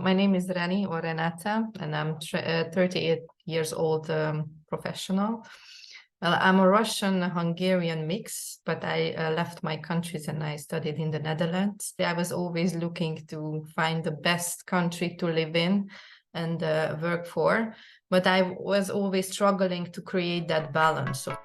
My name is Reni or Renata, and I'm 38 years old professional. Well, I'm a Russian-Hungarian mix, but I left my countries and I studied in the Netherlands. I was always looking to find the best country to live in and work for, but I was always struggling to create that balance. So,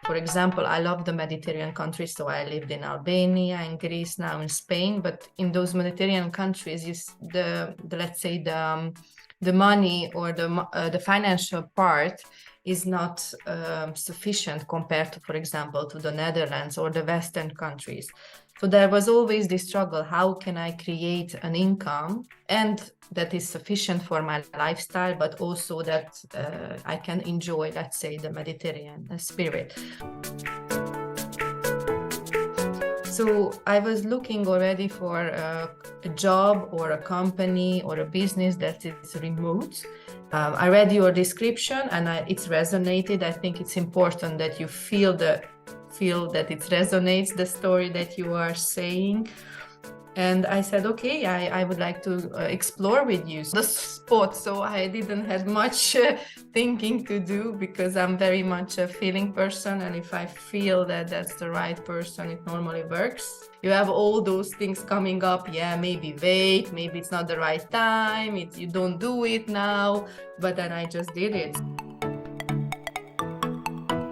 for example, I love the Mediterranean countries, so I lived in Albania, in Greece, now in Spain. But in those Mediterranean countries, let's say the money or the financial part is not sufficient compared to, for example, to the Netherlands or the Western countries. So there was always this struggle: how can I create an income and that is sufficient for my lifestyle, but also that I can enjoy, let's say, the Mediterranean spirit. So I was looking already for a job or a company or a business that is remote. I read your description and it's resonated. I think it's important that you feel that it resonates, the story that you are saying. And I said, okay, I would like to explore with you the spot. So I didn't have much thinking to do, because I'm very much a feeling person. And if I feel that that's the right person, it normally works. You have all those things coming up. Yeah, maybe wait, maybe it's not the right time. You don't do it now. But then I just did it.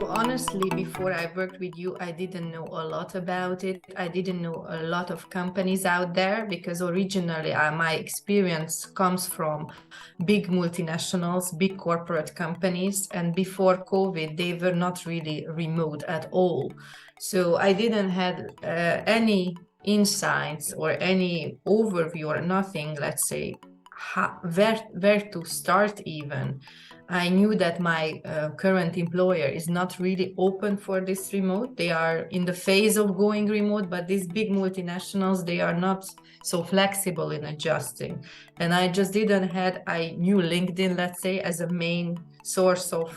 Honestly, before I worked with you, I didn't know a lot about it. I didn't know a lot of companies out there, because originally my experience comes from big multinationals, big corporate companies. And before COVID, they were not really remote at all. So I didn't have any insights or any overview or nothing, let's say, where to start even. I knew that my current employer is not really open for this remote. They are in the phase of going remote, but these big multinationals, they are not so flexible in adjusting. And I just didn't have, I knew LinkedIn, let's say, as a main source of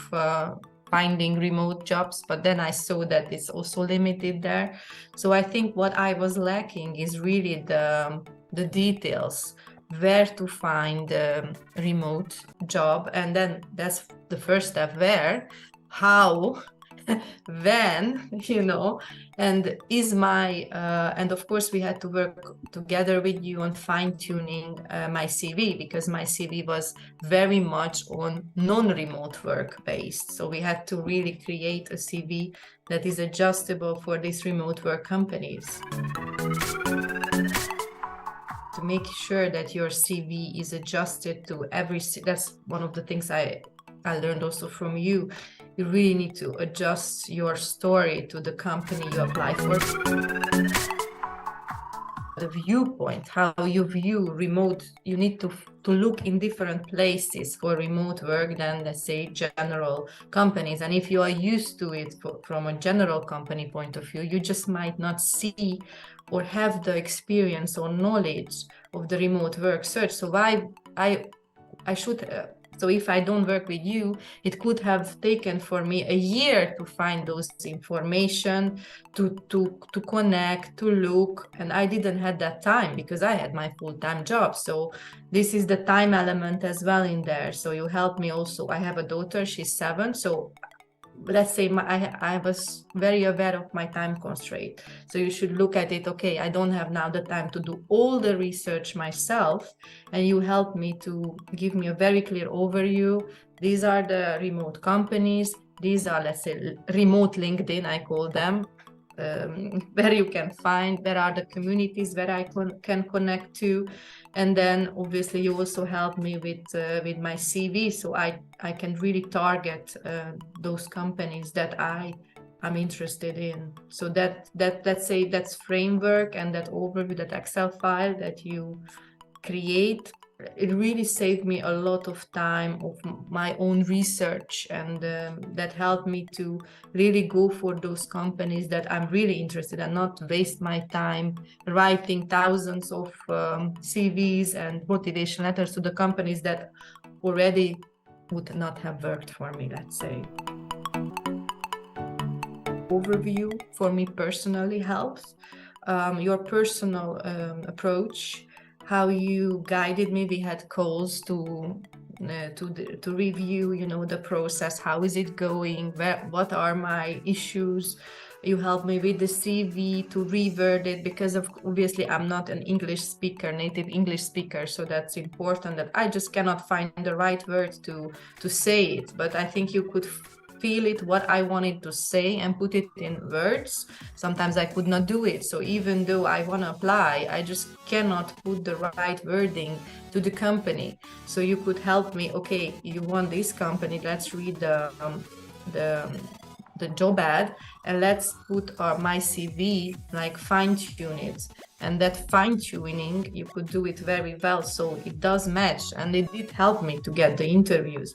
finding remote jobs, but then I saw that it's also limited there. So I think what I was lacking is really the details, where to find a remote job. And then that's the first step: where, how, when, and is my and of course we had to work together with you on fine-tuning my CV, because my CV was very much on non-remote work based. So we had to really create a CV that is adjustable for these remote work companies. To make sure that your CV is adjusted to that's one of the things I learned also from you. You really need to adjust your story to the company you apply for. The viewpoint, how you view remote, you need to look in different places for remote work than, let's say, general companies. And if you are used to it from a general company point of view, you just might not see or have the experience or knowledge of the remote work search. So I should so if I don't work with you, it could have taken for me a year to find those information, to connect, to look. And I didn't have that time because I had my full-time job. So this is the time element as well in there. So you help me also. I have a daughter, she's 7. So let's say I was very aware of my time constraint. So you should look at it, okay, I don't have now the time to do all the research myself, and you help me to give me a very clear overview. These are the remote companies. These are, let's say, remote LinkedIn, I call them, where you can find, where are the communities where I can connect to. And then obviously you also help me with my CV, so I can really target those companies that I'm interested in. So that let's say that's framework and that overview, that Excel file that you create, it really saved me a lot of time of my own research, and that helped me to really go for those companies that I'm really interested in, not waste my time writing thousands of CVs and motivation letters to the companies that already would not have worked for me, let's say. Overview for me personally helps. Your personal approach, how you guided me. We had calls to review, you know, the process. How is it going? What are my issues? You helped me with the CV to reword it, because of obviously I'm not an English speaker, native English speaker, so that's important that I just cannot find the right words to say it. But I think you could feel it, what I wanted to say, and put it in words. Sometimes I could not do it. So even though I want to apply, I just cannot put the right wording to the company. So you could help me. Okay, you want this company? Let's read the the job ad, and let's put my CV, like fine tune it. And that fine tuning, you could do it very well, so it does match, and it did help me to get the interviews.